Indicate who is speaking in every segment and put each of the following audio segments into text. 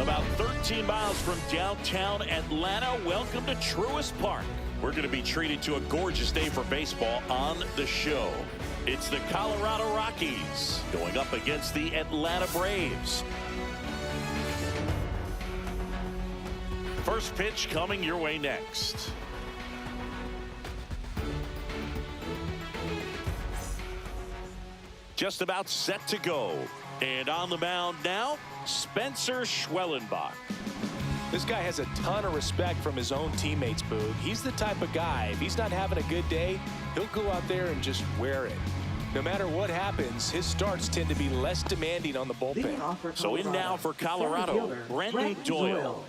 Speaker 1: About 13 miles from downtown Atlanta, welcome to Truist Park. We're going to be treated to a gorgeous day for baseball on the show. It's the Colorado Rockies going up against the Atlanta Braves. First pitch coming your way next. Just about set to go. And on the mound now, Spencer Schwellenbach.
Speaker 2: This guy has a ton of respect from his own teammates, Boog. He's the type of guy, if he's not having a good day, he'll go out there and just wear it. No matter what happens, his starts tend to be less demanding on the bullpen.
Speaker 1: So in now for Colorado, Brenton Doyle.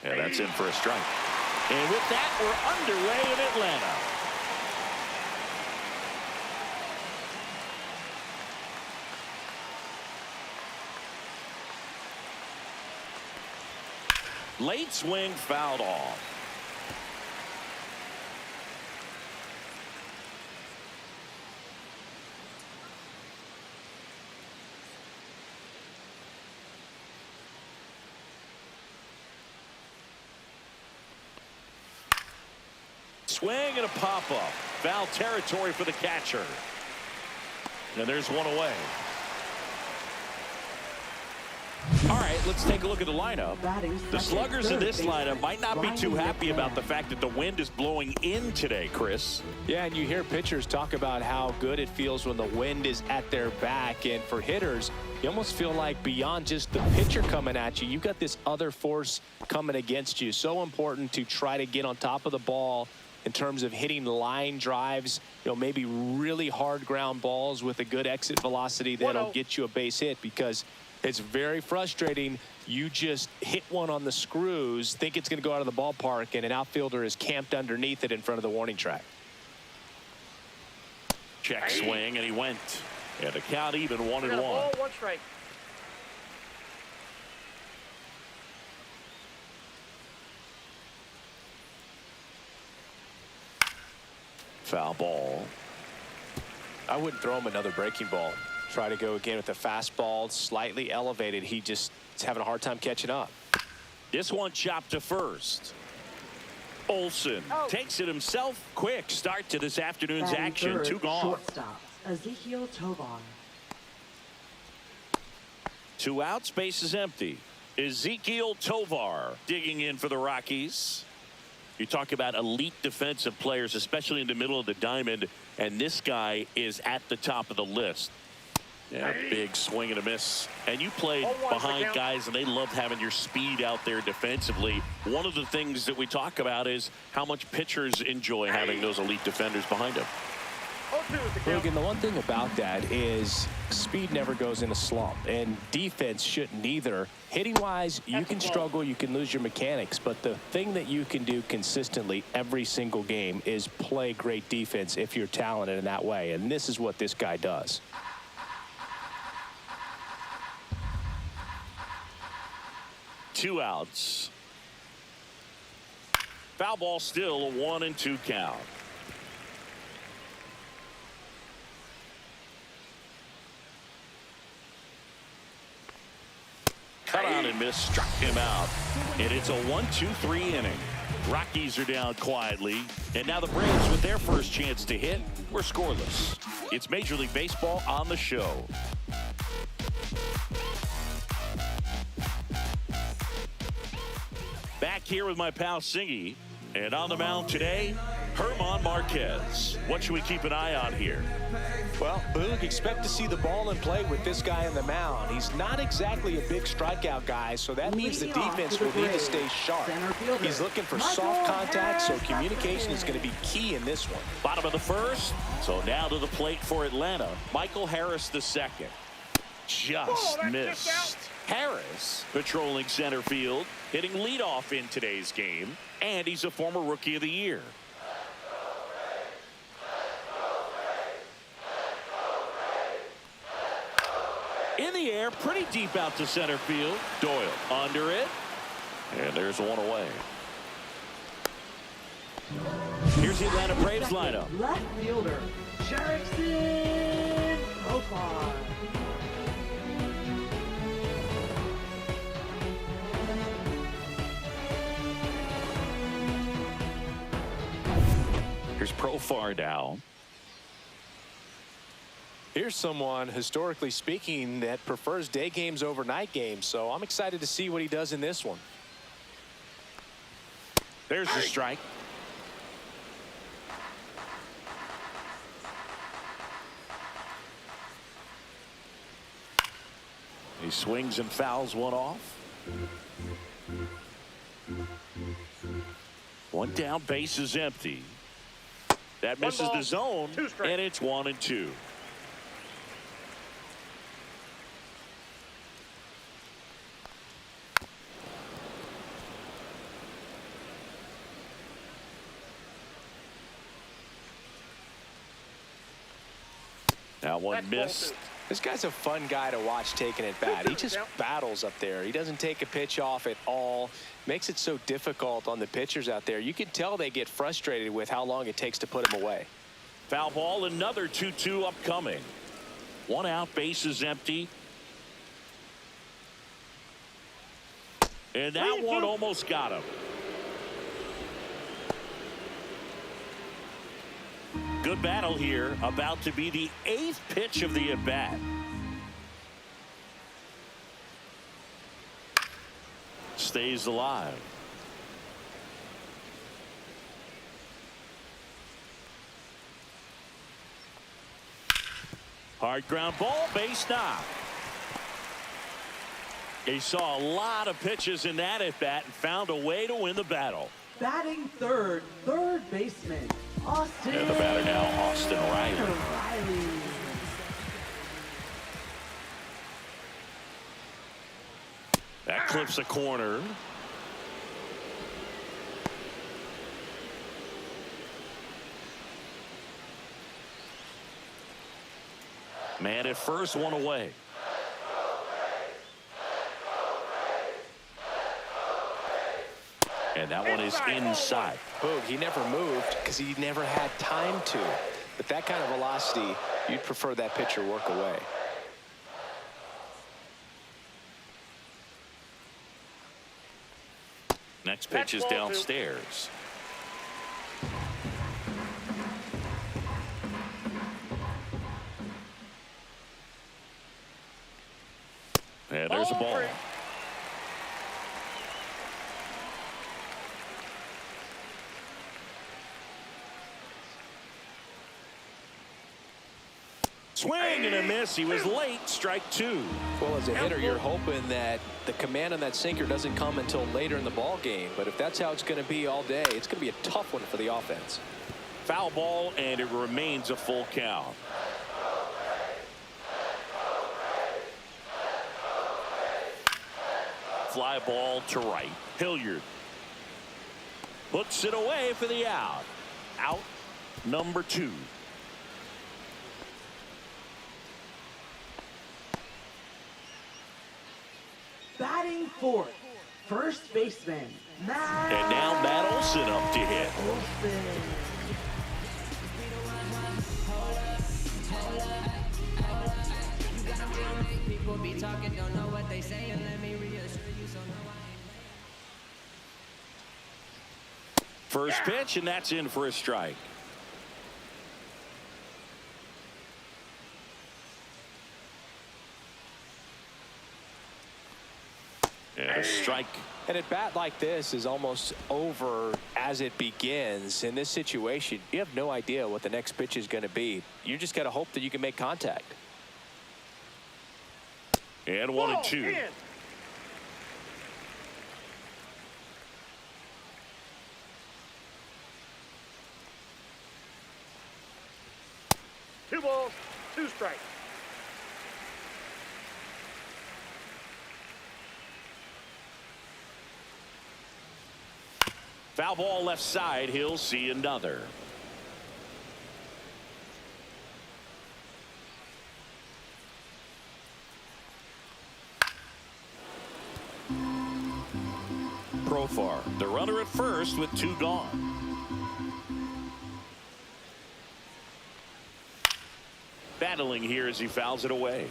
Speaker 1: And that's in for a strike. And with that, we're underway in Atlanta. Late swing fouled off. Swing and a pop-up. Foul territory for the catcher. And there's one away. All right, let's take a look at the lineup. The sluggers in this lineup might not be too happy about the fact that the wind is blowing in today, Chris.
Speaker 2: Yeah, and you hear pitchers talk about how good it feels when the wind is at their back. And for hitters, you almost feel like beyond just the pitcher coming at you, you've got this other force coming against you. So important to try to get on top of the ball in terms of hitting line drives, maybe really hard ground balls with a good exit velocity that'll get you a base hit, because it's very frustrating. You just hit one on the screws, think it's going to go out of the ballpark, and an outfielder is camped underneath it in front of the warning track.
Speaker 1: Check swing, and he went. And the count even 1-1.
Speaker 3: One strike.
Speaker 1: Foul ball.
Speaker 2: I wouldn't throw him another breaking ball. Try to go again with the fastball, slightly elevated. He just is having a hard time catching up.
Speaker 1: This one chopped to first. Olsen takes it himself. Quick start to this afternoon's action. Two gone.
Speaker 4: Shortstop, Ezekiel Tovar.
Speaker 1: 2 outs, base is empty. Ezekiel Tovar digging in for the Rockies. You talk about elite defensive players, especially in the middle of the diamond, and this guy is at the top of the list. Yeah, big swing and a miss. And you played behind guys, and they love having your speed out there defensively. One of the things that we talk about is how much pitchers enjoy having those elite defenders behind them.
Speaker 2: Logan, the one thing about that is speed never goes in a slump, and defense shouldn't either. Hitting wise, you can struggle, you can lose your mechanics, but the thing that you can do consistently every single game is play great defense if you're talented in that way, and this is what this guy does.
Speaker 1: Two outs. Foul ball, still a 1-2 count. Cut on and miss, struck him out. And it's a 1-2-3 inning. Rockies are down quietly. And now the Braves, with their first chance to hit, were scoreless. It's Major League Baseball on the show. Back here with my pal Singy. And on the mound today, Herman Marquez. What should we keep an eye on here?
Speaker 2: Well, Boog, expect to see the ball in play with this guy on the mound. He's not exactly a big strikeout guy, so that means the defense will need to stay sharp. He's looking for soft contact, so communication is going to be key in this one.
Speaker 1: Bottom of the first. So now to the plate for Atlanta. Michael Harris II. Just missed. Harris patrolling center field, hitting leadoff in today's game, and he's a former Rookie of the Year. In the air, pretty deep out to center field. Doyle under it, and there's one away. Here's the Atlanta Braves lineup.
Speaker 4: Left fielder, Jerickson Profar.
Speaker 1: Here's Profar now.
Speaker 2: Here's someone, historically speaking, that prefers day games over night games. So I'm excited to see what he does in this one.
Speaker 1: There's the strike. He swings and fouls one off. One down, base is empty. That misses the zone, and it's 1-2. That one missed.
Speaker 2: This guy's a fun guy to watch taking at bat. He just battles up there. He doesn't take a pitch off at all. Makes it so difficult on the pitchers out there. You can tell they get frustrated with how long it takes to put him away.
Speaker 1: Foul ball, another 2-2 upcoming. One out, base is empty. And that one almost got him. Good battle here. About to be the 8th pitch of the at-bat. Stays alive. Hard ground ball, base knock. He saw a lot of pitches in that at-bat and found a way to win the battle.
Speaker 4: Batting third, third baseman, Austin.
Speaker 1: And the batter now, Austin Riley. That clips a corner. Man at first, one away. And that one is inside.
Speaker 2: Boog, he never moved because he never had time to. But that kind of velocity, you'd prefer that pitcher work away.
Speaker 1: Next pitch is downstairs. And there's a ball. Swing and a miss. He was late. Strike two.
Speaker 2: Well, as a hitter, you're hoping that the command on that sinker doesn't come until later in the ball game. But if that's how it's going to be all day, it's going to be a tough one for the offense.
Speaker 1: Foul ball, and it remains a full count. Fly ball to right. Hilliard puts it away for the out. Out number 2.
Speaker 4: Batting fourth, first baseman, Matt.
Speaker 1: And now Matt Olson up to hit.
Speaker 3: People be talking, don't know what they say, and let me reassure you, so no,
Speaker 1: First pitch, and that's in for a strike. And a strike.
Speaker 2: And at bat like this is almost over as it begins. In this situation, you have no idea what the next pitch is going to be. You just got to hope that you can make contact.
Speaker 1: And 1-2.
Speaker 5: Two balls, two strikes.
Speaker 1: Foul ball left side. He'll see another. Profar, the runner at first with 2 gone. Battling here as he fouls it away.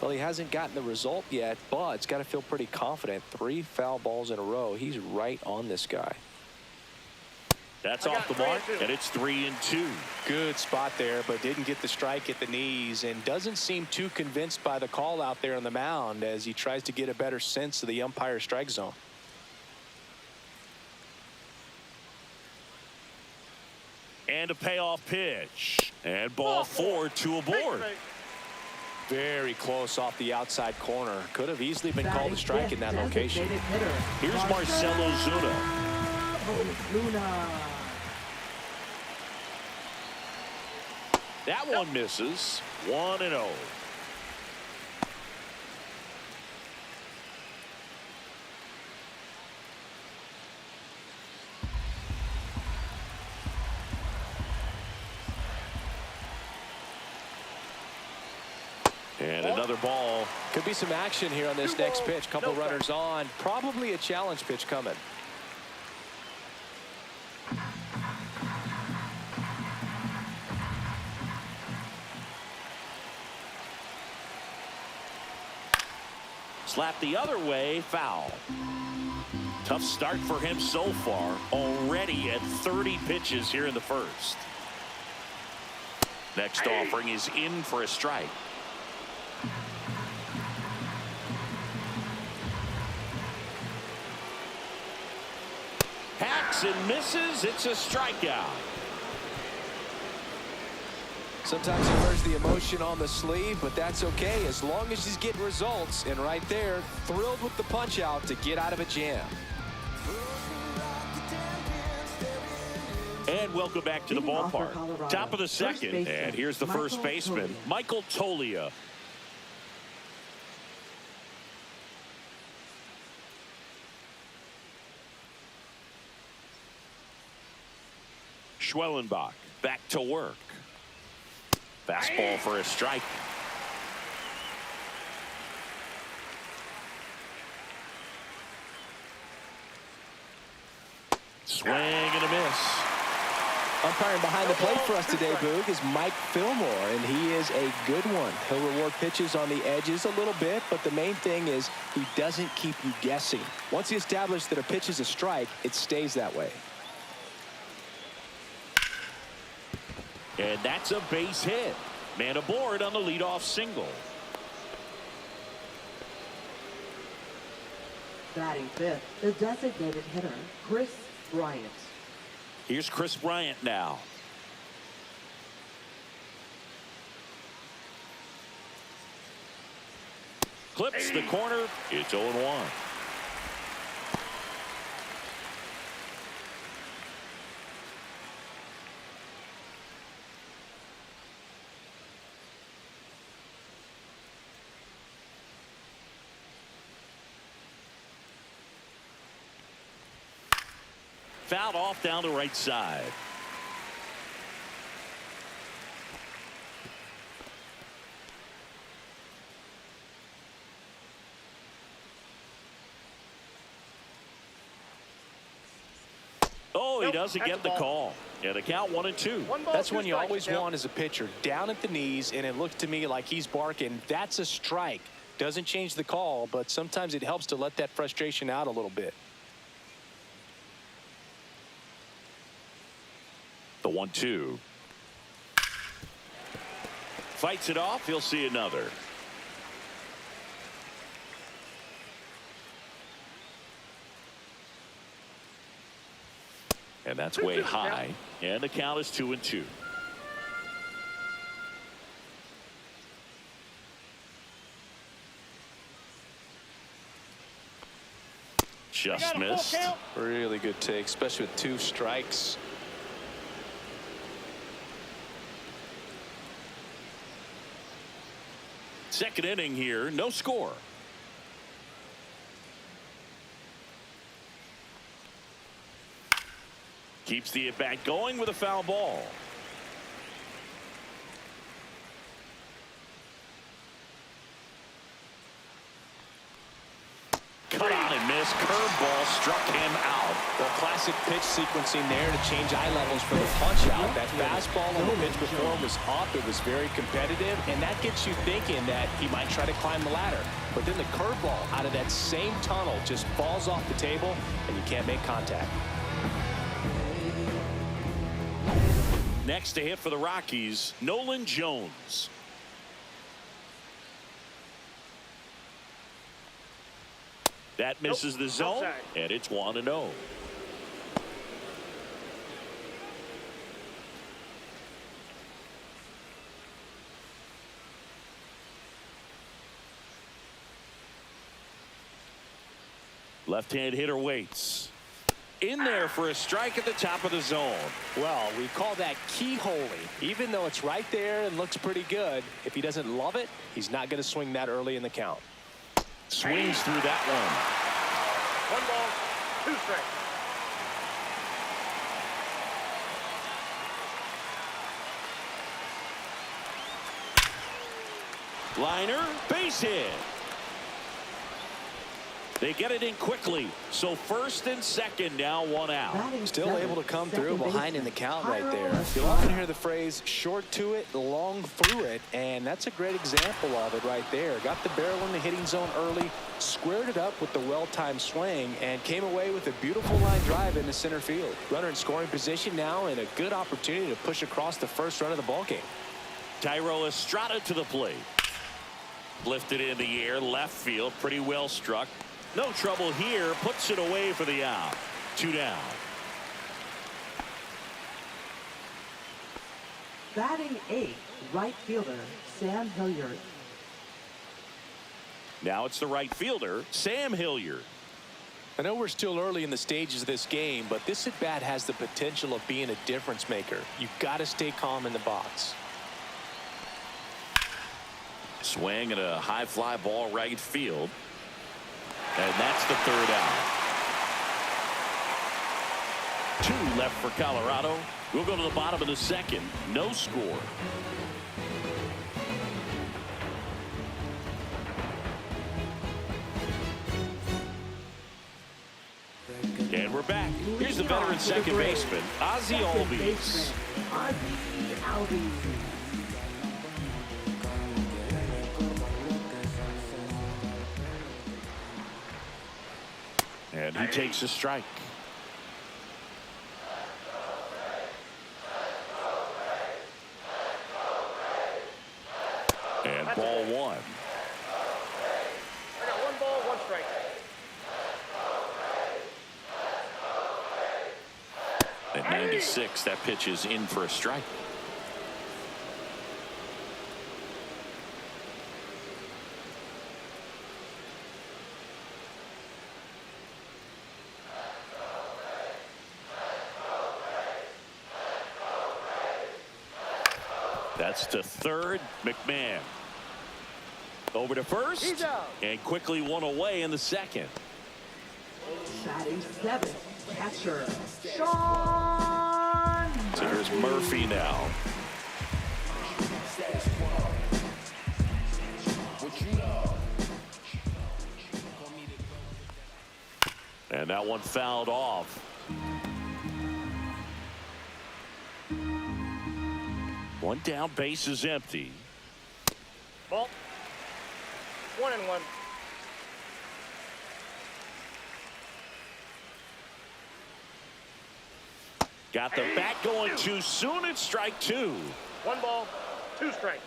Speaker 2: Well, he hasn't gotten the result yet, but it's got to feel pretty confident. 3 foul balls in a row. He's right on this guy.
Speaker 1: That's off the mark, and it's 3-2.
Speaker 2: Good spot there, but didn't get the strike at the knees and doesn't seem too convinced by the call out there on the mound as he tries to get a better sense of the umpire's strike zone.
Speaker 1: And a payoff pitch. And ball 4 to a board.
Speaker 2: Very close off the outside corner. Could have easily been called a strike in that location.
Speaker 1: Here's Marcelo Zuna. That one misses. 1-0. And another ball.
Speaker 2: Could be some action here on this next pitch. Couple runners on. Probably a challenge pitch coming.
Speaker 1: Slap the other way, foul. Tough start for him so far. Already at 30 pitches here in the first. Next offering is in for a strike. Hacks and misses. It's a strikeout.
Speaker 2: Sometimes he wears the emotion on the sleeve, but that's okay as long as he's getting results. And right there, thrilled with the punch out to get out of a jam.
Speaker 1: And welcome back to the ballpark. Top of the second, and here's the first baseman, Michael Toglia. Schwellenbach back to work. Fastball for a strike. Swing and a miss.
Speaker 2: Umpiring behind the plate for us today, Boog, is Mike Fillmore, and he is a good one. He'll reward pitches on the edges a little bit, but the main thing is he doesn't keep you guessing. Once he establishes that a pitch is a strike, it stays that way.
Speaker 1: And that's a base hit. Man aboard on the leadoff single.
Speaker 4: Batting fifth, the designated hitter, Chris Bryant.
Speaker 1: Here's Chris Bryant now. Clips the corner. It's 0-1. Fouled off down the right side. Oh, he doesn't get the call. Yeah, the count 1-2.
Speaker 2: That's when you always want as a pitcher. Down at the knees, and it looked to me like he's barking. That's a strike. Doesn't change the call, but sometimes it helps to let that frustration out a little bit.
Speaker 1: The 1-2. Fights it off. He'll see another. And that's way high. And the count is 2-2. Just missed.
Speaker 2: Really good take, especially with 2 strikes.
Speaker 1: Second inning here, no score. Keeps the at-bat going with a foul ball. Cut on and this curveball struck him out.
Speaker 2: Well, classic pitch sequencing there to change eye levels for the punch out. That fastball on the pitch before was up. It was very competitive, and that gets you thinking that he might try to climb the ladder. But then the curveball out of that same tunnel just falls off the table, and you can't make contact.
Speaker 1: Next to hit for the Rockies, Nolan Jones. That misses the zone, and it's 1-0. Left-hand hitter waits. In there for a strike at the top of the zone.
Speaker 2: Well, we call that keyholing. Even though it's right there and looks pretty good, if he doesn't love it, he's not going to swing that early in the count.
Speaker 1: Swings through that one.
Speaker 5: 1 ball, 2 strikes.
Speaker 1: Liner, base hit. They get it in quickly. So first and second, now 1 out.
Speaker 2: Still able to come through behind in the count right there. You'll often hear the phrase short to it, long through it, and that's a great example of it right there. Got the barrel in the hitting zone early, squared it up with the well-timed swing, and came away with a beautiful line drive into center field. Runner in scoring position now, and a good opportunity to push across the first run of the ballgame.
Speaker 1: Tyro Estrada to the plate. Lifted in the air, left field, pretty well struck. No trouble here, puts it away for the out. 2 down.
Speaker 4: Batting 8th, right fielder, Sam Hilliard.
Speaker 1: Now it's the right fielder, Sam Hilliard.
Speaker 2: I know we're still early in the stages of this game, but this at-bat has the potential of being a difference maker. You've got to stay calm in the box.
Speaker 1: Swing and a high fly ball right field. And that's the 3rd out. 2 left for Colorado. We'll go to the bottom of the 2nd. No score. And we're back. Here's the veteran second baseman, Ozzie Albies.
Speaker 4: Ozzie Albies.
Speaker 1: And he takes a strike. And ball 1.
Speaker 5: I got 1 ball, 1 strike.
Speaker 1: At 96, that pitch is in for a strike. That's to third. McMahon over to first.
Speaker 5: He's out.
Speaker 1: And quickly 1 away in the 2nd.
Speaker 4: Batting 7th, catcher, Sean.
Speaker 1: So here's Murphy now. And that one fouled off. One down, base is empty.
Speaker 5: Ball. 1-1.
Speaker 1: Got the bat going too soon. It's strike 2.
Speaker 5: 1 ball, 2 strikes.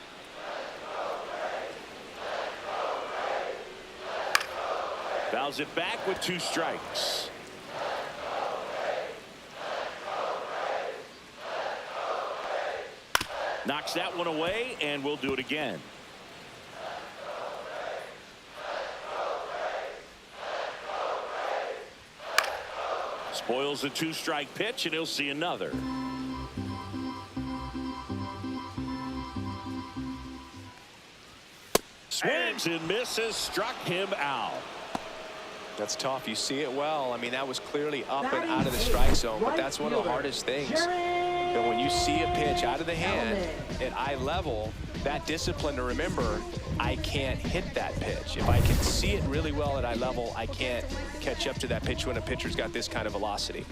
Speaker 1: Fouls it back with 2 strikes. Knocks that one away, and we'll do it again. Spoils a 2-strike pitch, and he'll see another. Swings and misses, struck him out.
Speaker 2: That's tough. You see it well. I mean, that was clearly up and out of the strike zone, but that's one of the hardest things. And when you see a pitch out of the hand at eye level, that discipline to remember, I can't hit that pitch. If I can see it really well at eye level, I can't catch up to that pitch when a pitcher's got this kind of velocity.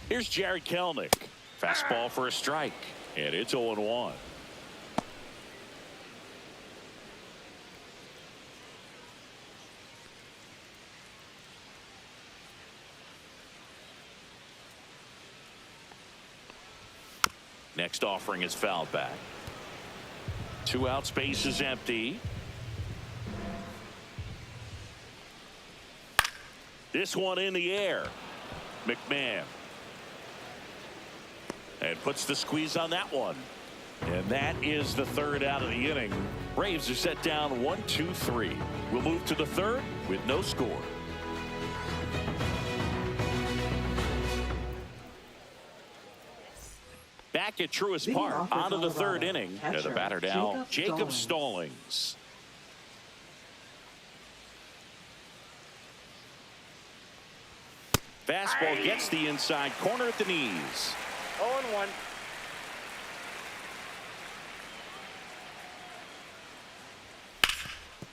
Speaker 1: Here's Jared Kelenic. Fastball for a strike. And it's 0-1. Next offering is fouled back. 2 out, space is empty. This one in the air. McMahon. And puts the squeeze on that one. And that is the 3rd out of the inning. Braves are set down 1-2-3. We'll move to the 3rd with no score. Back at Truist Park, on to the 3rd inning. And the batter now, Jacob Stallings. Fastball gets the inside corner at the knees.
Speaker 5: 0-1.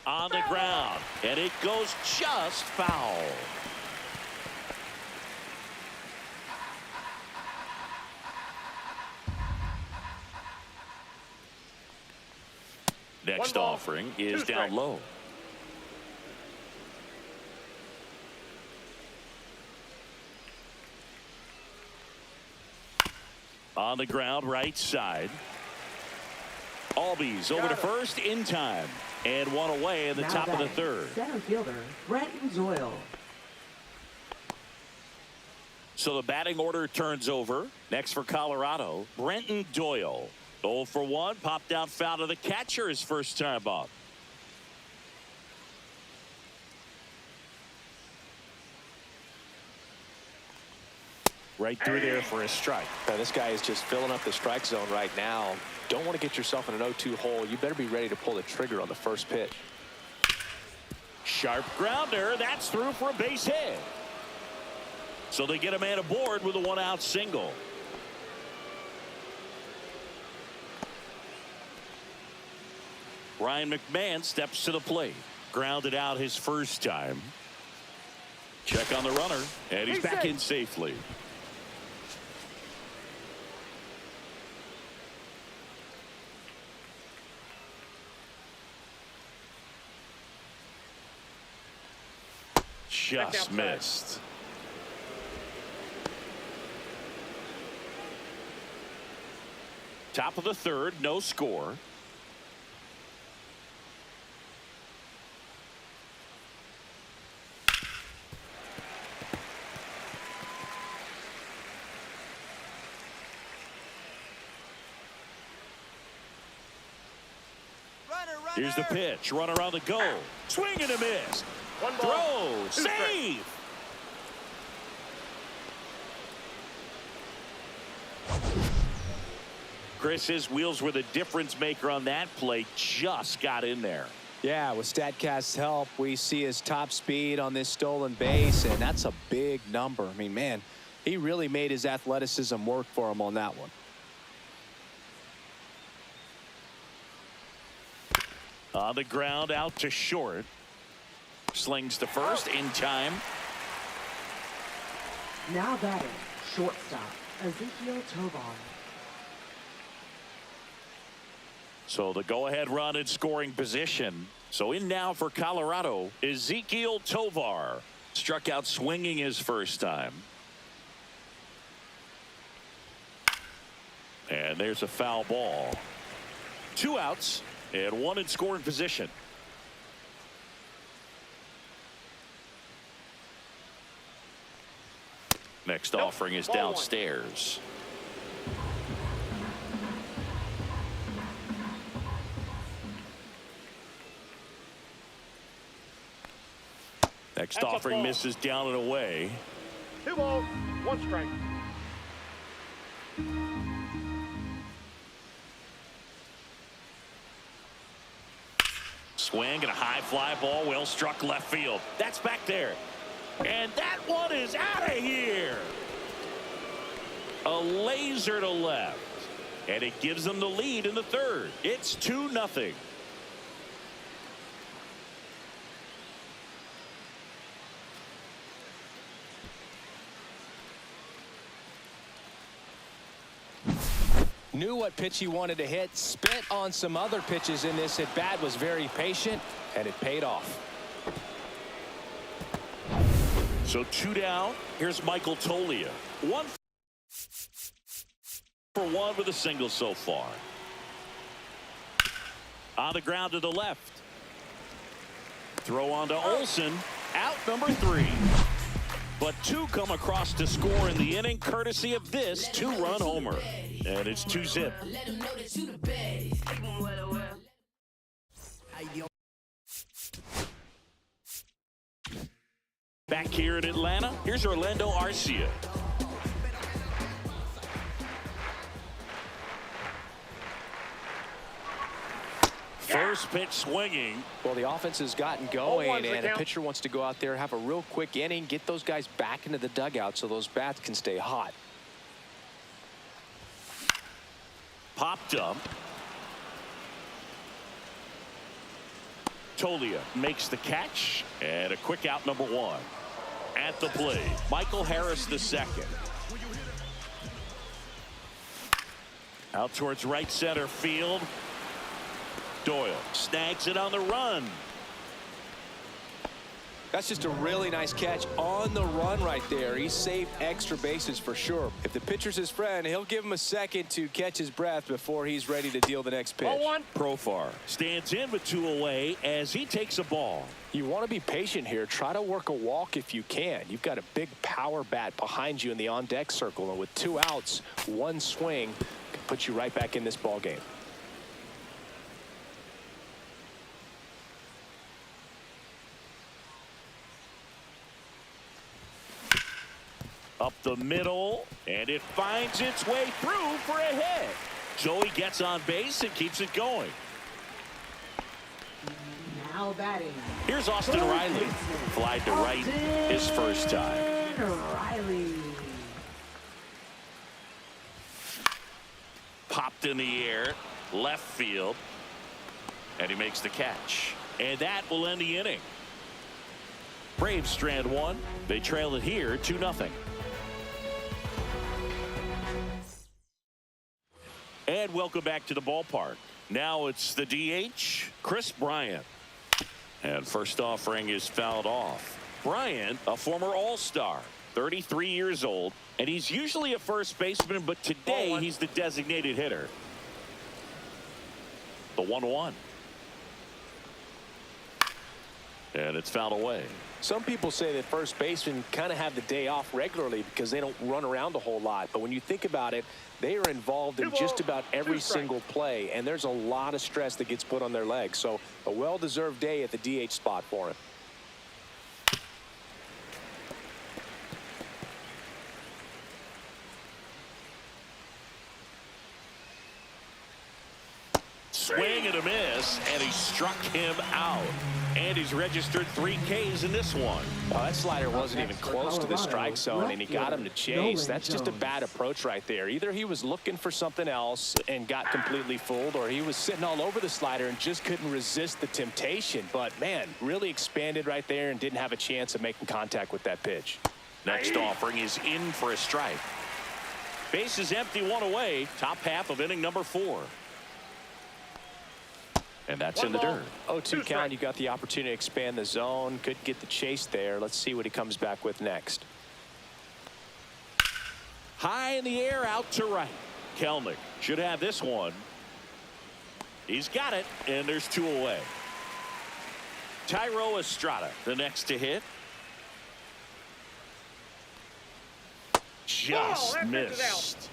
Speaker 1: On the ground, and it goes just foul. Next offering is down low. On the ground, right side. Albies over to first in time. And one away in the top of the 3rd.
Speaker 4: Center fielder, Brenton Doyle.
Speaker 1: So the batting order turns over. Next for Colorado, Brenton Doyle. 0 for 1, popped out foul to the catcher his first time up. Right through there for a strike.
Speaker 2: Now, this guy is just filling up the strike zone right now. Don't want to get yourself in an 0-2 hole. You better be ready to pull the trigger on the first pitch.
Speaker 1: Sharp grounder. That's through for a base hit. So they get a man aboard with a 1-out single. Ryan McMahon steps to the plate. Grounded out his first time. Check on the runner. And he's back in safely. Just missed. Top of the 3rd, no score. Here's the pitch. Runner on the go. Swing and a miss.
Speaker 5: One ball.
Speaker 1: Throw. Save. Chris, his wheels were the difference maker on that play. Just got in there.
Speaker 2: Yeah, with StatCast's help, we see his top speed on this stolen base, and that's a big number. I mean, man, he really made his athleticism work for him on that one.
Speaker 1: On the ground, out to short. Slings to first in time.
Speaker 4: Now batting, shortstop, Ezekiel Tovar.
Speaker 1: So the go-ahead run in scoring position. So in now for Colorado, Ezekiel Tovar. Struck out swinging his first time. And there's a foul ball. 2 outs and 1 in scoring position. Next offering is downstairs. Next offering misses down and away.
Speaker 5: 2 balls, 1 strike.
Speaker 1: Swing and a high fly ball, well struck left field. That's back there. And that one is out of here. A laser to left. And it gives them the lead in the third. It's 2-0.
Speaker 2: Knew what pitch he wanted to hit, spent on some other pitches in this at bat, was very patient, and it paid off.
Speaker 1: So 2 down. Here's Michael Toglia. 1 for 1 with a single so far. On the ground to the left. Throw on to Olsen. Out number 3. But 2 come across to score in the inning, courtesy of this 2-run homer. And it's 2-zip. Back here in Atlanta, here's Orlando Arcia. First pitch swinging.
Speaker 2: Well, the offense has gotten going, and the pitcher wants to go out there, have a real quick inning, get those guys back into the dugout so those bats can stay hot.
Speaker 1: Popped up. Toglia makes the catch, and a quick out number 1. At the plate, Michael Harris II. Out towards right center field. Doyle snags it on the run.
Speaker 2: That's just a really nice catch on the run right there. He saved extra bases for sure. If the pitcher's his friend, he'll give him a second to catch his breath before he's ready to deal the next pitch.
Speaker 5: 0-1.
Speaker 1: Profar stands in with 2 away as he takes a ball.
Speaker 2: You want to be patient here. Try to work a walk if you can. You've got a big power bat behind you in the on-deck circle, and with 2 outs, 1 swing can put you right back in this ball game.
Speaker 1: Up the middle, and it finds its way through for a hit. Joey gets on base and keeps it going.
Speaker 4: Now batting.
Speaker 1: Here's Austin Riley. Flied to right his first time.
Speaker 4: Riley.
Speaker 1: Popped in the air, left field, and he makes the catch. And that will end the inning. Braves strand 1. They trail it here 2-0. And welcome back to the ballpark. Now it's the DH, Chris Bryant. And first offering is fouled off. Bryant, a former All-Star, 33 years old, and he's usually a first baseman, but today he's the designated hitter. The 1-1. And it's fouled away.
Speaker 2: Some people say that first basemen kind of have the day off regularly because they don't run around a whole lot. But when you think about it, they are involved in just about every single play, and there's a lot of stress that gets put on their legs. So a well-deserved day at the DH spot for him.
Speaker 1: Swing and a miss, and he struck him out. And he's registered 3 Ks in this one.
Speaker 2: That slider wasn't even close to the strike zone, and he got him to chase. That's just a bad approach right there. Either he was looking for something else and got completely fooled, or he was sitting all over the slider and just couldn't resist the temptation. But, man, really expanded right there and didn't have a chance of making contact with that pitch.
Speaker 1: Next offering is in for a strike. Base is empty, 1 away. Top half of inning number 4. And that's in the dirt.
Speaker 2: 0-2 count. You got the opportunity to expand the zone. Could get the chase there. Let's see what he comes back with next.
Speaker 1: High in the air, out to right. Kelnick should have this one. He's got it, and there's 2 away. Tyro Estrada, the next to hit. Just missed.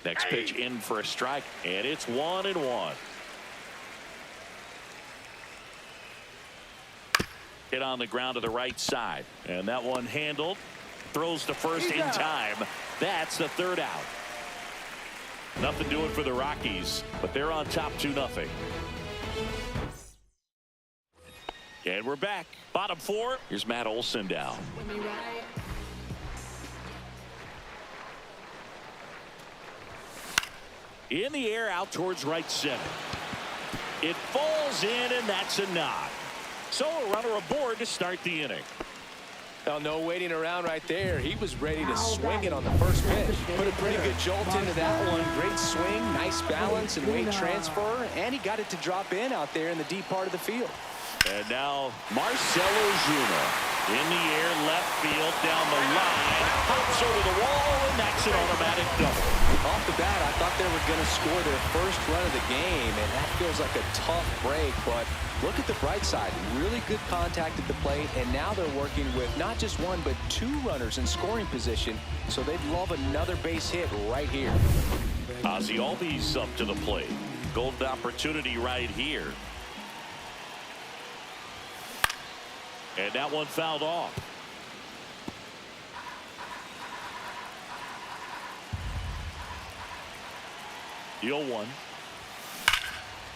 Speaker 1: Next pitch in for a strike, and it's 1-1. Hit on the ground to the right side, and that one handled. Throws to first in time. That's the 3rd out. Nothing doing for the Rockies, but they're on top 2-0. And we're back. Bottom four. Here's Matt Olson down.
Speaker 3: With me right.
Speaker 1: In the air out towards right center. It falls in, and that's a knock. So a runner aboard to start the inning.
Speaker 2: Well, no waiting around right there. He was ready to swing it on the first pitch. Put a pretty good jolt into that one. Great swing, nice balance and weight transfer, and he got it to drop in out there in the deep part of the field.
Speaker 1: And now Marcell Ozuna in the air, left field, down the line, hops over the wall, and that's an automatic double.
Speaker 2: Off the bat, I thought they were going to score their first run of the game, and that feels like a tough break. But look at the bright side. Really good contact at the plate, and now they're working with not just one, but two runners in scoring position, so they'd love another base hit right here.
Speaker 1: Ozzy Albies up to the plate. Golden opportunity right here. And that one fouled off. The 0-1.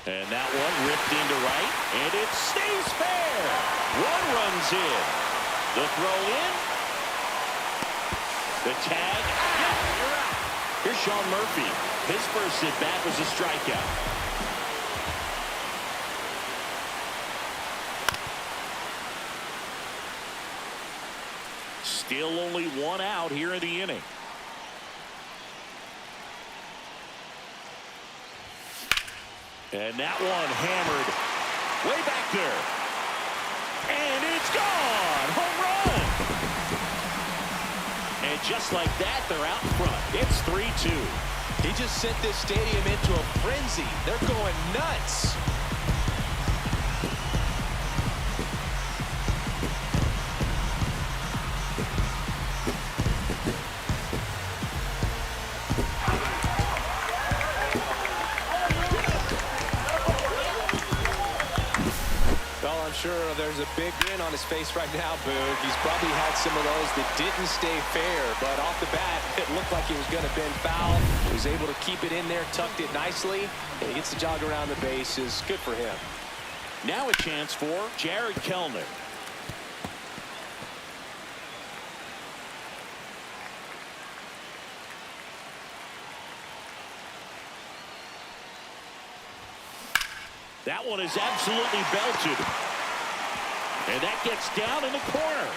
Speaker 1: And that one ripped into right, and it stays fair. One runs in. The throw in. The tag. Yeah, you're out. Here's Sean Murphy. His first at bat was a strikeout. Still only one out here in the inning. And that one hammered way back there. And it's gone. Home run. And just like that, they're out in front. It's 3-2.
Speaker 2: He just sent this stadium into a frenzy. They're going nuts. Sure, there's a big grin on his face right now, Boog. He's probably had some of those that didn't stay fair, but off the bat, it looked like he was going to bend foul. He was able to keep it in there, tucked it nicely, and he gets the jog around the bases. Good for him.
Speaker 1: Now a chance for Jared Kellner. That one is absolutely belted. And that gets down in the corner.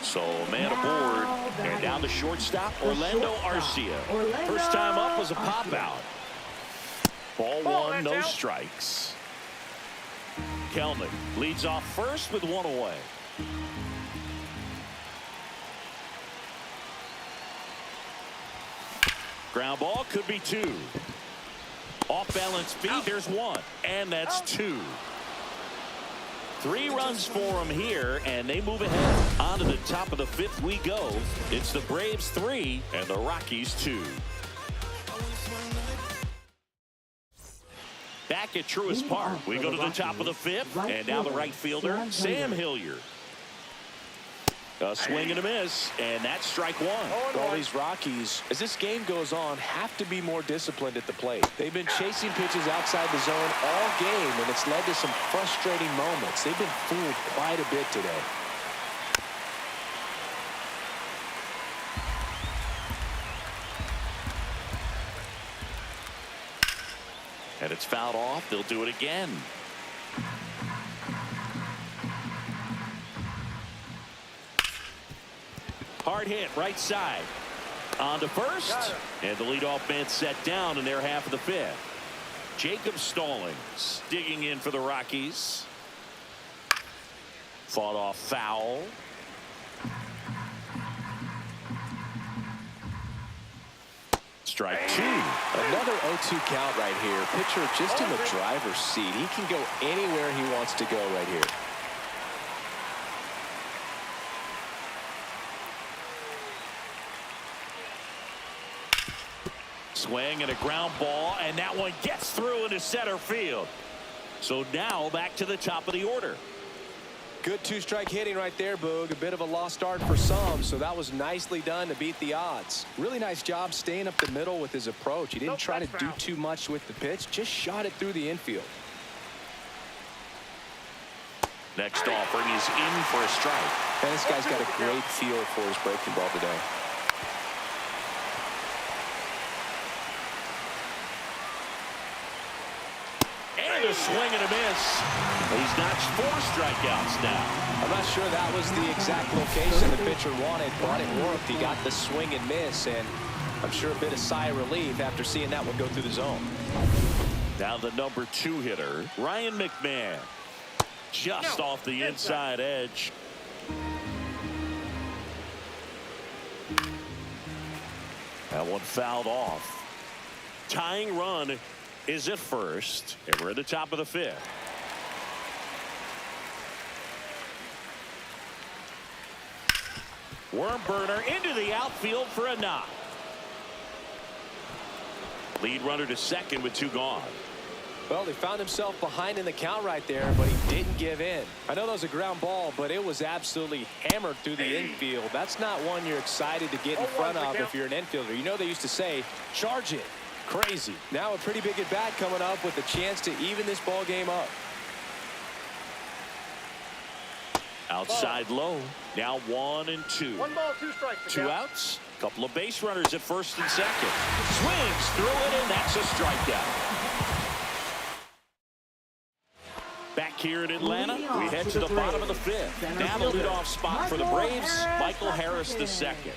Speaker 1: So a man aboard. And down the shortstop, Orlando Arcia. First time up was a pop out. Ball one, no strikes. Kelman leads off first with one away. Ground ball could be two. Off balance feet, there's one. And that's two. 3 runs for them here, and they move ahead. On to the top of the 5th we go. It's the Braves 3 and the Rockies 2. Back at Truist Park, we go to the top of the 5th, and now the right fielder, Sam Hilliard. A swing and a miss, and that's strike one.
Speaker 2: Well, these Rockies, as this game goes on, have to be more disciplined at the plate. They've been chasing pitches outside the zone all game, and it's led to some frustrating moments. They've been fooled quite a bit today.
Speaker 1: And it's fouled off. They'll do it again. Hard hit right side. On to first. And the leadoff man set down in their half of the 5th. Jacob Stallings digging in for the Rockies. Fought off foul. Strike 2.
Speaker 2: Another 0-2 count right here. Pitcher just in the driver's seat. He can go anywhere he wants to go right here.
Speaker 1: Swing and a ground ball, and that one gets through into center field. So now back to the top of the order.
Speaker 2: Good two-strike hitting right there, Boog. A bit of a lost start for some, so that was nicely done to beat the odds. Really nice job staying up the middle with his approach. He didn't try to do too much with the pitch, just shot it through the infield.
Speaker 1: Next offering is in for a strike.
Speaker 2: And this guy's got a great feel for his breaking ball today.
Speaker 1: And a swing and a miss. He's notched 4 strikeouts now.
Speaker 2: I'm not sure that was the exact location the pitcher wanted, but it worked. He got the swing and miss, and I'm sure a bit of sigh of relief after seeing that one go through the zone.
Speaker 1: Now the number 2 hitter, Ryan McMahon. Just off the inside edge. That one fouled off. Tying run is at first, and we're at the top of the 5th. Worm burner into the outfield for a knock. Lead runner to second with 2 gone.
Speaker 2: Well, he found himself behind in the count right there, but he didn't give in. I know that was a ground ball, but it was absolutely hammered through the infield. That's not one you're excited to get in front of if you're an infielder. You know they used to say, charge it. Crazy. Now a pretty big at-bat coming up with a chance to even this ball game up.
Speaker 1: Outside low. Now 1 and 2.
Speaker 5: 1 ball, 2 strikes.
Speaker 1: 2 outs. Couple of base runners at first and second. Swings through it, and that's a strikeout. Back here in Atlanta, we head to the bottom of the 5th. Now the leadoff spot for the Braves, Michael Harris II.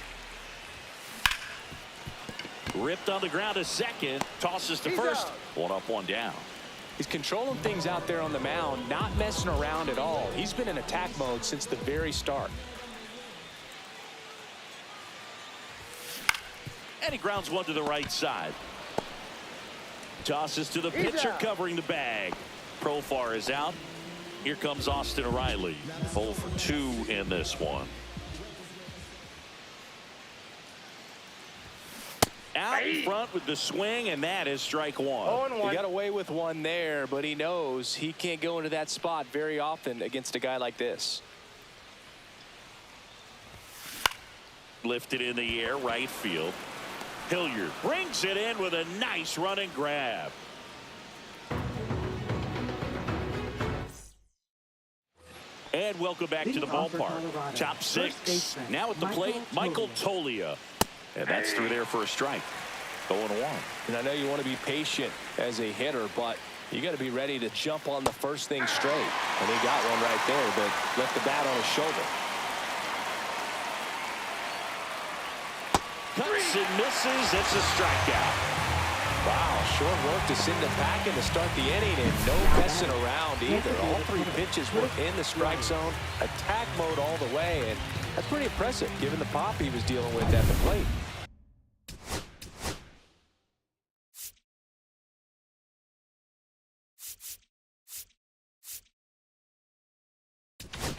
Speaker 1: Ripped on the ground to second, tosses to first. 1 up, 1 down.
Speaker 2: He's controlling things out there on the mound, not messing around at all. He's been in attack mode since the very start.
Speaker 1: And he grounds one to the right side. Tosses to the pitcher covering the bag. Profar is out. Here comes Austin Riley. 0 for 2 in this one. Out in front with the swing, and that is strike 1.
Speaker 2: He got away with one there, but he knows he can't go into that spot very often against a guy like this.
Speaker 1: Lifted in the air, right field. Hilliard brings it in with a nice running grab. And welcome back to the ballpark. Top 6. Now at the plate, Michael Tolia. And that's through there for a strike. 0-1.
Speaker 2: And I know you want to be patient as a hitter, but you got to be ready to jump on the first thing straight. And he got one right there, but left the bat on his shoulder.
Speaker 1: Cuts and misses. It's a strikeout.
Speaker 2: Wow, short work to send him packing to start the inning, and no messing around either. All 3 pitches were in the strike zone, attack mode all the way, and that's pretty impressive given the pop he was dealing with at the plate.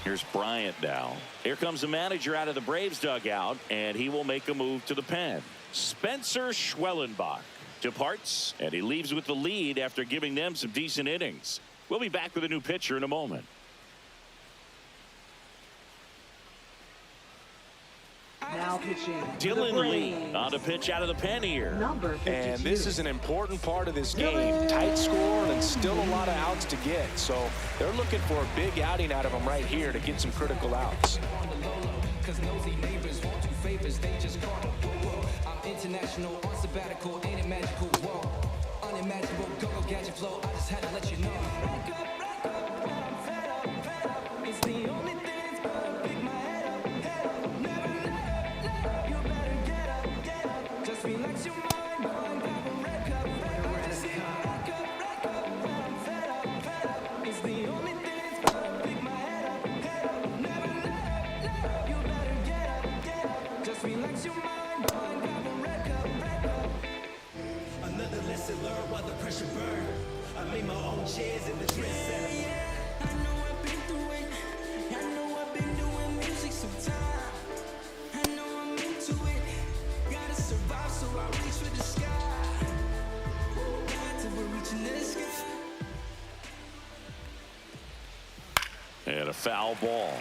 Speaker 1: Here's Bryant now. Here comes the manager out of the Braves dugout, and he will make a move to the pen. Spencer Schwellenbach departs, and he leaves with the lead after giving them some decent innings. We'll be back with a new pitcher in a moment.
Speaker 4: Now pitching.
Speaker 1: Dylan Lee on a pitch out of the pen here.
Speaker 4: Number 52.
Speaker 2: And this is an important part of this game. Tight score and still a lot of outs to get. So they're looking for a big outing out of him right here to get some critical outs.
Speaker 6: International on sabbatical, ain't it magical? Whoa, unimaginable, go gadget flow. I just had to let you know. Back up, I'm fed up. It's the only thing that's gonna pick my head up. Never let up. You better get up. Just relax your mind, grab a red cup. I just say back up, I'm fed up. It's the only thing that's gonna pick my head up. Never let up. You better get up. Just relax your mind.
Speaker 7: Another lesson learned while the pressure burned. I made my own chairs in the dress center.
Speaker 6: Yeah, I know I've been through it. I know I've been doing music some time. I know I'm into it. Gotta survive, so I reach for the sky. God, till we're reaching the sky.
Speaker 1: And a foul Foul ball.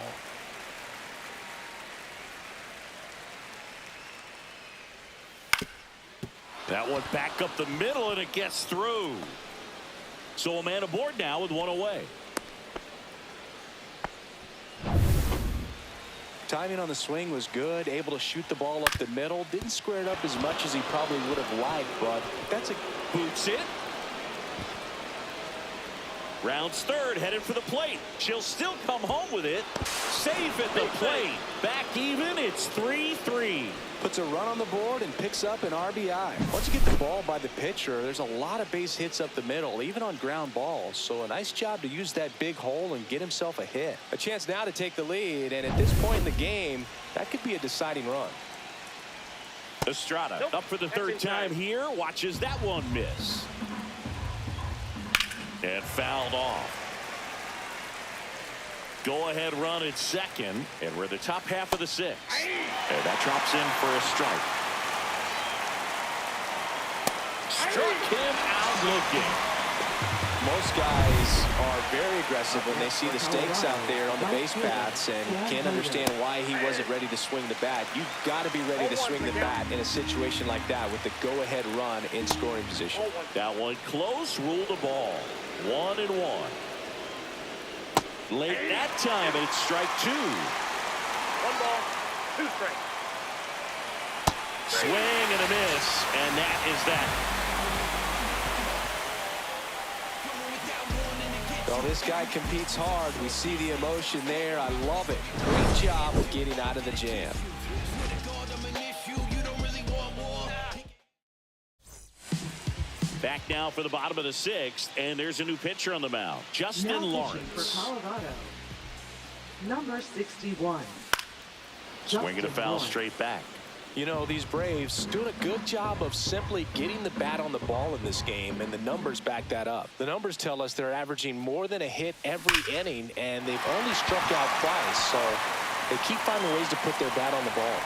Speaker 1: That one back up the middle, and it gets through. So a man aboard now with one away.
Speaker 2: Timing on the swing was good, able to shoot the ball up the middle. Didn't square it up as much as he probably would have liked, but that's a
Speaker 1: Boots it. Rounds third, headed for the plate. She'll still come home with it. Safe at the plate. Back even, it's 3-3.
Speaker 2: puts a run on the board and picks up an RBI. Once you get the ball by the pitcher, there's a lot of base hits up the middle, even on ground balls. So a nice job to use that big hole and get himself a hit. A chance now to take the lead, and at this point in the game, that could be a deciding run.
Speaker 1: Estrada up for the third time here. Watches that one miss. And fouled off. Go-ahead run at second, and we're the top half of the sixth. And that drops in for a strike. Struck him out looking.
Speaker 2: Most guys are very aggressive when they see the stakes out there on the base paths and can't understand why he wasn't ready to swing the bat. You've got to be ready to swing the bat in a situation like that with the go-ahead run in scoring position.
Speaker 1: That one close, ruled the ball. 1-1. Late that time, it's strike two.
Speaker 5: 1 ball, 2 strikes.
Speaker 1: Swing and a miss, and that is that.
Speaker 2: Well, this guy competes hard. We see the emotion there. I love it. Great job of getting out of the jam.
Speaker 1: Back now for the bottom of the sixth, and there's a new pitcher on the mound, Justin
Speaker 4: Now pitching
Speaker 1: Lawrence.
Speaker 4: for Colorado, number 61.
Speaker 1: Swinging a foul
Speaker 4: Lawrence.
Speaker 1: straight back.
Speaker 2: You know, these Braves doing a good job of simply getting the bat on the ball in this game, and the numbers back that up. The numbers tell us they're averaging more than a hit every inning, and they've only struck out twice, so they keep finding ways to put their bat on the ball.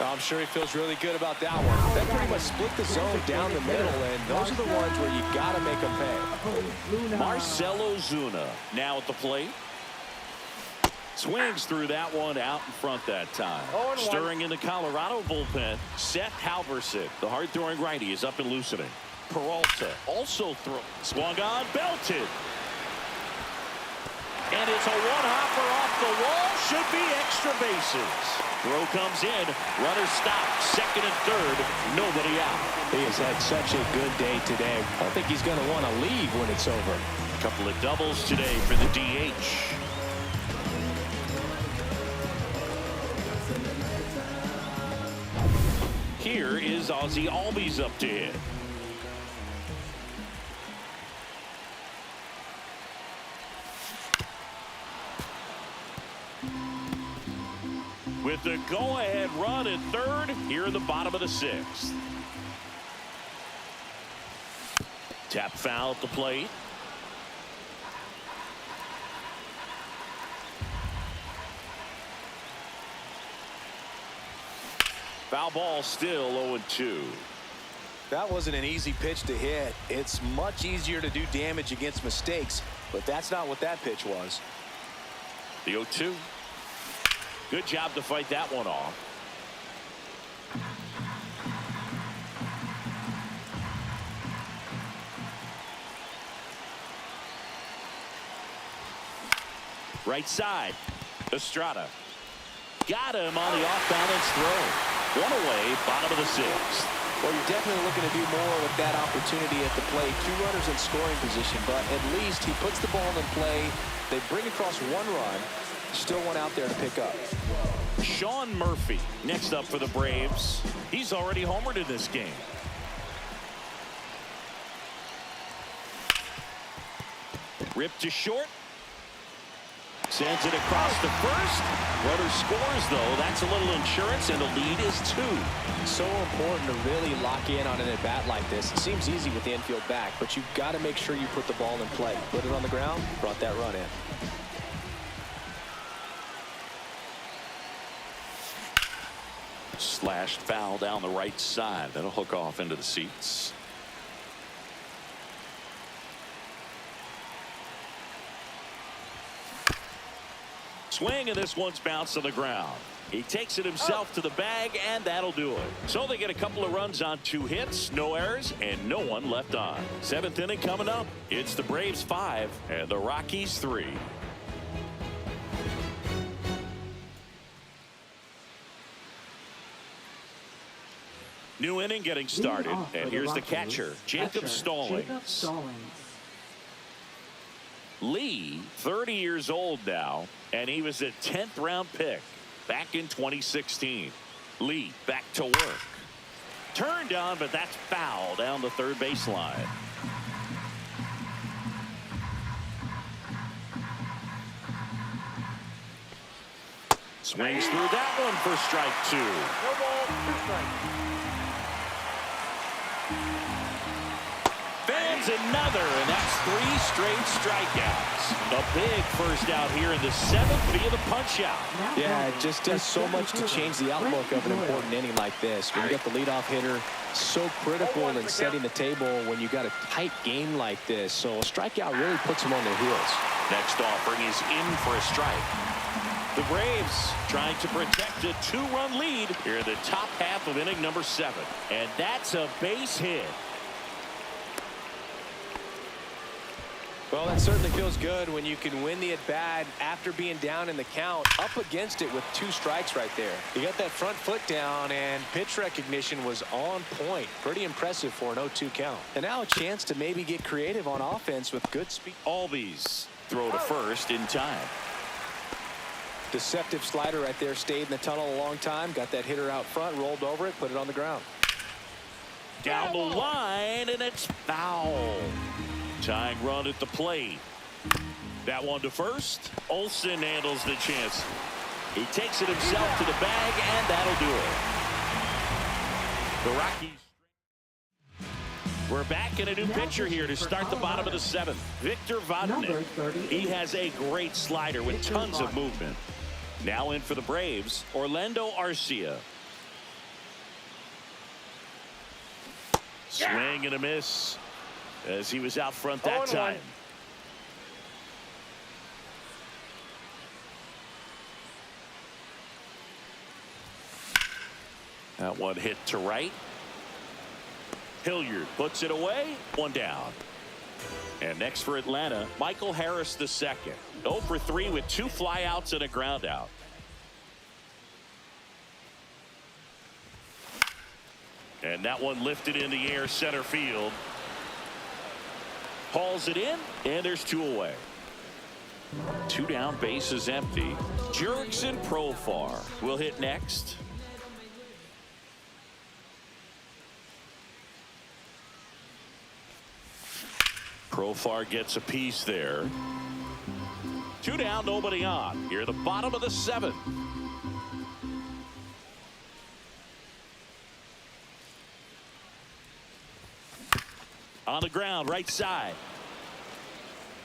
Speaker 2: I'm sure he feels really good about that one. That pretty much split the zone down the middle, and those are the ones where you got to make them pay.
Speaker 1: Marcelo Zuna now at the plate. Swings through that one out in front that time.
Speaker 5: 0-1.
Speaker 1: Stirring in the Colorado bullpen, Seth Halverson. The hard-throwing righty is up and loosening. Peralta also throw. Swung on, belted. And it's a one-hopper off the wall. Should be extra bases. Throw comes in. Runner stopped. Second and third. Nobody out.
Speaker 2: He has had such a good day today. I don't think he's going to want to leave when it's over.
Speaker 1: A couple of doubles today for the DH. Here is Ozzie Albies up to hit. With the go-ahead run at third, here in the bottom of the sixth. Tap foul at the plate. Foul ball, still 0-2.
Speaker 2: That wasn't an easy pitch to hit. It's much easier to do damage against mistakes, but that's not what that pitch was.
Speaker 1: The 0-2. Good job to fight that one off. Right side. Estrada. Got him on the off-balance throw. One away, bottom of the sixth.
Speaker 2: Well, you're definitely looking to do more with that opportunity at the plate. 2 runners in scoring position, but at least he puts the ball in play. They bring across 1 run. Still one out there to pick up.
Speaker 1: Sean Murphy next up for the Braves. He's already homered in this game. Ripped to short. Sends it across the first. Runner scores, though. That's a little insurance, and the lead is 2.
Speaker 2: So important to really lock in on an at-bat like this. It seems easy with the infield back, but you've got to make sure you put the ball in play. Put it on the ground, brought that run in.
Speaker 1: Slashed foul down the right side. That'll hook off into the seats. swing, and this one's bounced on the ground. He takes it himself to the bag, and that'll do it. So they get a couple of runs on 2 hits, no errors, and no one left on. 7th inning coming up. It's the Braves 5 and the Rockies 3. New inning getting started, and here's the catcher, Jacob Stallings. Lee, 30 years old now, and he was a 10th round pick back in 2016. Lee back to work. Turned on, but that's foul down the third baseline. Swings through that one for strike 2.
Speaker 5: No ball, 2 strikes.
Speaker 1: Fans another, and that's 3 straight strikeouts. A big first out here in the 7th via the punch out.
Speaker 2: Yeah, it just does so much to change the outlook of an important inning like this. When you get the leadoff hitter, so critical in setting the table when you got a tight game like this. So a strikeout really puts him on their heels.
Speaker 1: Next offering is in for a strike. The Braves trying to protect a 2-run lead here in the top half of inning number 7. And that's a base hit.
Speaker 2: Well, that certainly feels good when you can win the at-bat after being down in the count, up against it with 2 strikes right there. You got that front foot down, and pitch recognition was on point. Pretty impressive for an 0-2 count. And now a chance to maybe get creative on offense with good speed.
Speaker 1: Albies throw to first in time.
Speaker 2: Deceptive slider right there, stayed in the tunnel a long time, got that hitter out front, rolled over it, put it on the ground.
Speaker 1: Down the line, and it's foul. Tying run at the plate. That one to first. Olsen handles the chance. He takes it himself to the bag, and that'll do it. The Rockies. We're back in a new pitcher here to start the bottom of the 7th. Victor Vodnik. He has a great slider with tons of movement. Now in for the Braves, Orlando Arcia. Swing and a miss as he was out front that time. That one hit to right. Hilliard puts it away. 1 down. And next for Atlanta, Michael Harris II. 0 for 3 with 2 flyouts and a ground out. And that one lifted in the air center field. Hauls it in, and there's 2 away. 2 down, base is empty. Jurickson Profar will hit next. Profar gets a piece there. 2 down, nobody on. Here at the bottom of the 7th. On the ground, right side.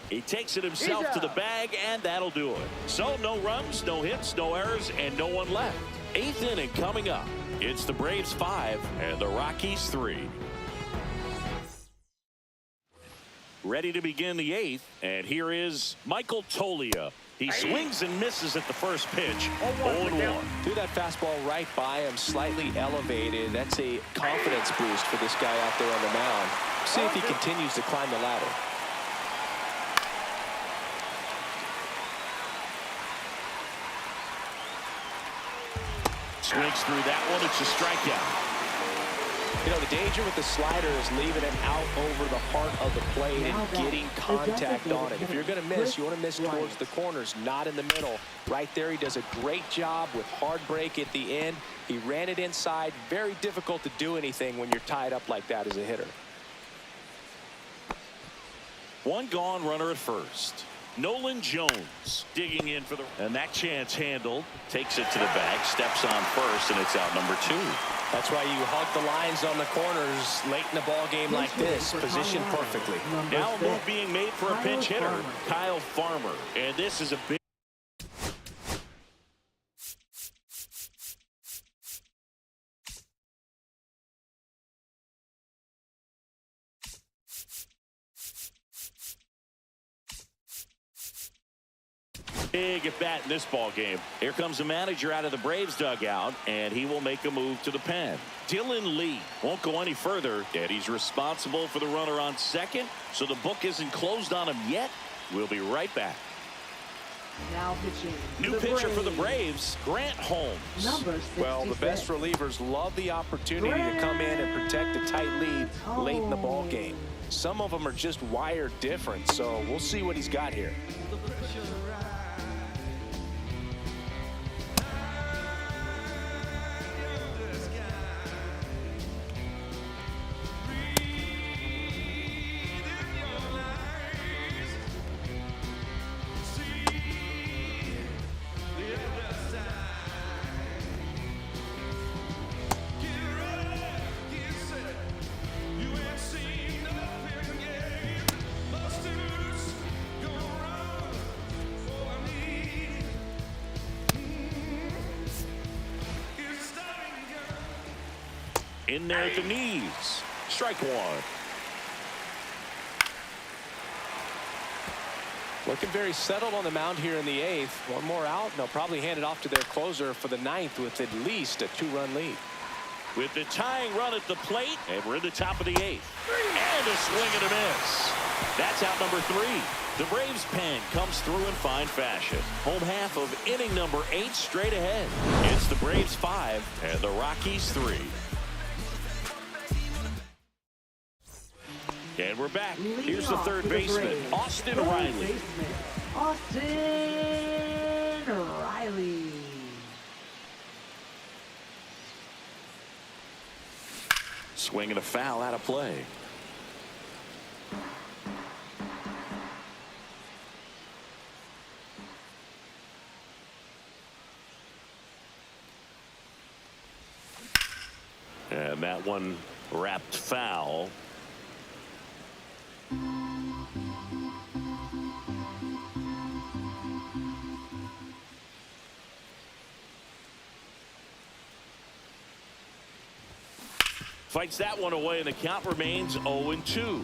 Speaker 1: He takes it himself to the bag, and that'll do it. So no runs, no hits, no errors, and no one left. 8th inning coming up. It's the Braves 5 and the Rockies 3. Ready to begin the 8th, and here is Michael Toglia. He swings and misses at the first pitch. 0-1.
Speaker 2: Threw that fastball right by him, slightly elevated. That's a confidence boost for this guy out there on the mound. See if he continues to climb the ladder.
Speaker 1: Swings through that one. It's a strikeout.
Speaker 2: You know, the danger with the slider is leaving it out over the heart of the plate and getting contact on it. If you're going to miss, you want to miss towards the corners, not in the middle. Right there, he does a great job with hard break at the end. He ran it inside. Very difficult to do anything when you're tied up like that as a hitter.
Speaker 1: 1 gone, runner at first. Nolan Jones digging in for the, and that chance handled. Takes it to the bag, steps on first, and it's out number 2.
Speaker 2: That's why you hug the lines on the corners late in the ball game like this, positioned perfectly.
Speaker 1: Now a move being made for a pinch hitter, Kyle Farmer, and this is a big. big at bat in this ball game. Here comes the manager out of the Braves dugout, and he will make a move to the pen. Dylan Lee won't go any further, and he's responsible for the runner on second, so the book isn't closed on him yet. We'll be right back.
Speaker 4: Now pitching.
Speaker 1: New pitcher for the Braves, Grant Holmes.
Speaker 4: Number 66.
Speaker 2: Well, the best relievers love the opportunity to come in and protect a tight lead late in the ball game. Some of them are just wired different, so we'll see what he's got here.
Speaker 1: In there at the knees. Strike one.
Speaker 2: Looking very settled on the mound here in the 8th. One more out, and they'll probably hand it off to their closer for the 9th with at least a 2-run lead.
Speaker 1: With the tying run at the plate, and we're in the top of the 8th. And a swing and a miss. That's out number 3. The Braves pen comes through in fine fashion. Home half of inning number 8 straight ahead. It's the Braves 5 and the Rockies 3. And we're back. Here's the third baseman, Austin Riley.
Speaker 4: Austin Riley.
Speaker 1: Swing and a foul out of play. And that one wrapped foul. Fights that one away, and the count remains 0-2.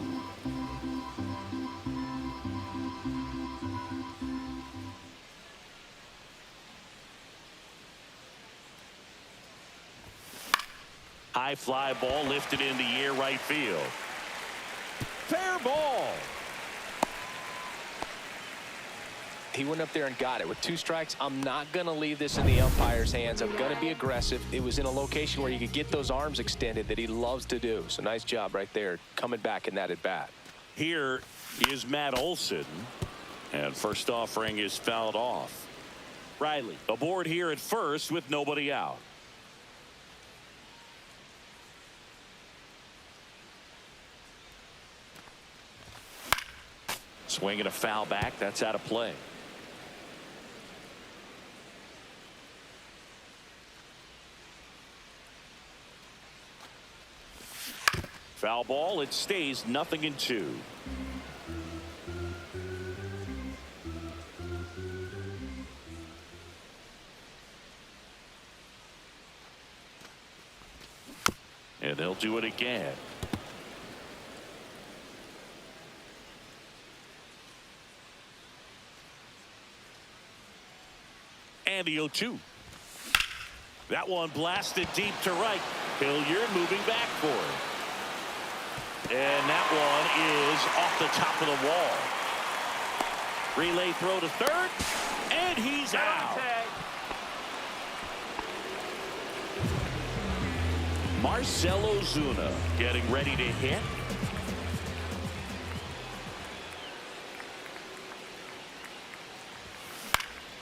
Speaker 1: High fly ball lifted in the air right field. Fair ball.
Speaker 2: He went up there and got it. With 2 strikes, I'm not going to leave this in the umpire's hands. I'm going to be aggressive. It was in a location where you could get those arms extended that he loves to do. So nice job right there coming back in that at bat.
Speaker 1: Here is Matt Olson. And first offering is fouled off. Riley aboard here at first with nobody out. Swing and a foul back. That's out of play. Foul ball. It stays 0-2. And they'll do it again. And the 0-2. That one blasted deep to right. Hilliard moving back for it. And that one is off the top of the wall. Relay throw to third. And he's out. Marcell Ozuna getting ready to hit.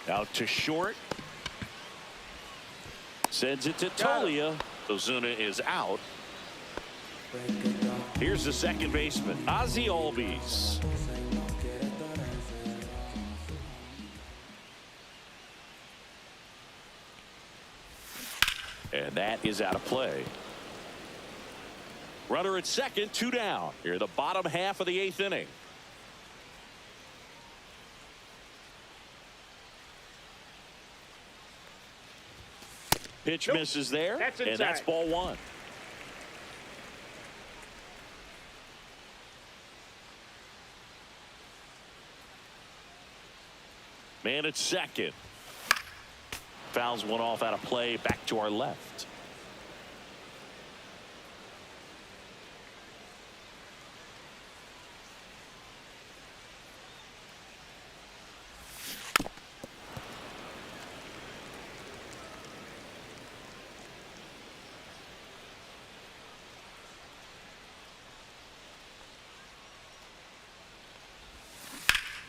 Speaker 1: Out to short. Sends it to Tolia. Ozuna is out. Here's the second baseman, Ozzie Albies. And that is out of play. Runner at second, 2 down. Here in the bottom half of the 8th inning. Pitch misses there, and that's ball 1. And it's second. Fouls one off out of play. Back to our left.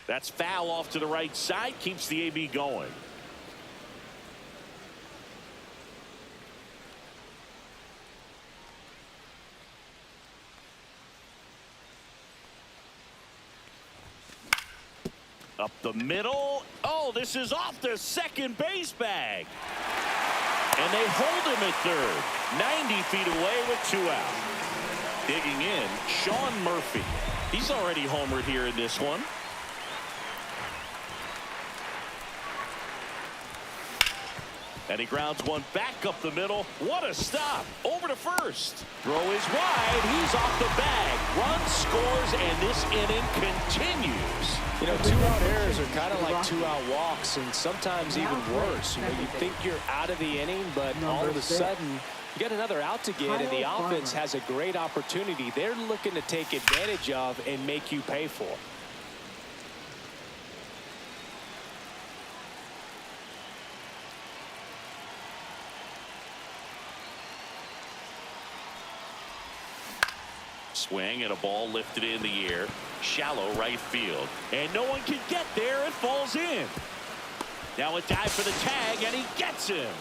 Speaker 1: That's foul off to the right side. Keeps the AB going. Up the middle. Oh, this is off the second base bag. And they hold him at third. 90 feet away with 2 out. Digging in, Sean Murphy. He's already homered here in this one. And he grounds one back up the middle. What a stop. Over to first. Throw is wide. He's off the bag. Run scores, and this inning continues.
Speaker 2: You know, 2-out errors are kind of like 2-out walks, and sometimes even worse. You know, you think you're out of the inning, but all of a sudden, you got another out to get, and the offense has a great opportunity they're looking to take advantage of and make you pay for.
Speaker 1: Swing and a ball lifted in the air. Shallow right field. And no one can get there. It falls in. Now a dive for the tag, and he gets him.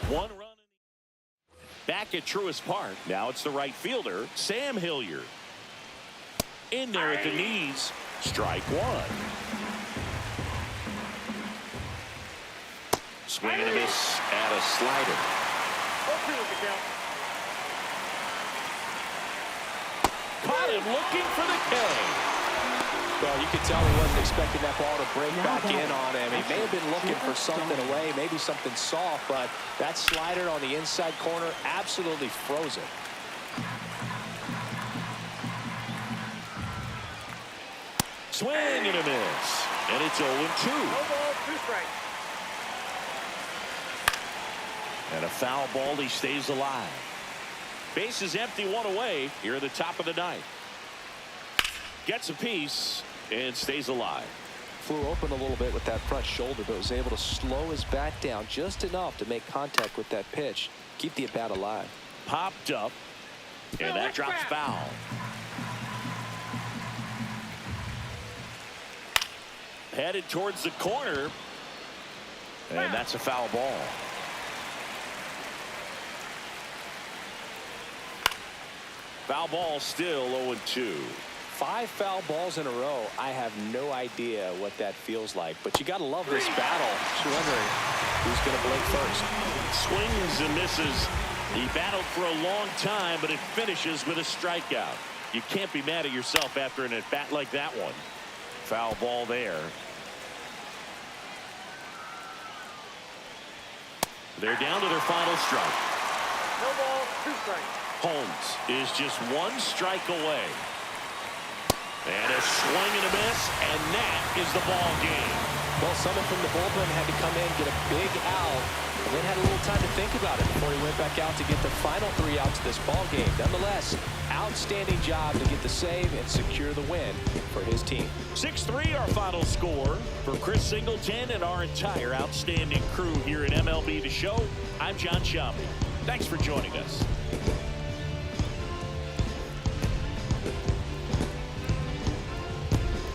Speaker 1: 1 run. Back at Truist Park. Now it's the right fielder, Sam Hilliard. In there at the knees. Strike 1. Swing and a miss at a slider.
Speaker 5: 0-2 with the count.
Speaker 1: Caught him looking for the K.
Speaker 2: Well, you could tell he wasn't expecting that ball to break back in on him. He may have been looking for something away, maybe something soft, but that slider on the inside corner absolutely froze it.
Speaker 1: Swing and a miss. And it's 0-2.
Speaker 5: No ball, 2 strikes.
Speaker 1: And a foul ball. He stays alive. Base is empty, 1 away here at the top of the 9th. Gets a piece and stays alive.
Speaker 2: Flew open a little bit with that front shoulder, but was able to slow his bat down just enough to make contact with that pitch. Keep the at-bat alive.
Speaker 1: Popped up. And that drops foul. Headed towards the corner. And that's a foul ball. Foul ball still 0-2.
Speaker 2: 5 foul balls in a row. I have no idea what that feels like, but you got to love this battle. Just wondering who's going to blink first.
Speaker 1: Swings and misses. He battled for a long time, but it finishes with a strikeout. You can't be mad at yourself after an at-bat like that one. Foul ball there. They're down to their final strike.
Speaker 5: No ball, 2 strikes.
Speaker 1: Holmes is just 1 strike away. And a swing and a miss, and that is the ball game.
Speaker 2: Well, someone from the bullpen had to come in, get a big out, and then had a little time to think about it before he went back out to get the final 3 outs of this ball game. Nonetheless, outstanding job to get the save and secure the win for his team.
Speaker 1: 6-3 our final score. For Chris Singleton and our entire outstanding crew here at MLB The Show, I'm John Shelby. Thanks for joining us.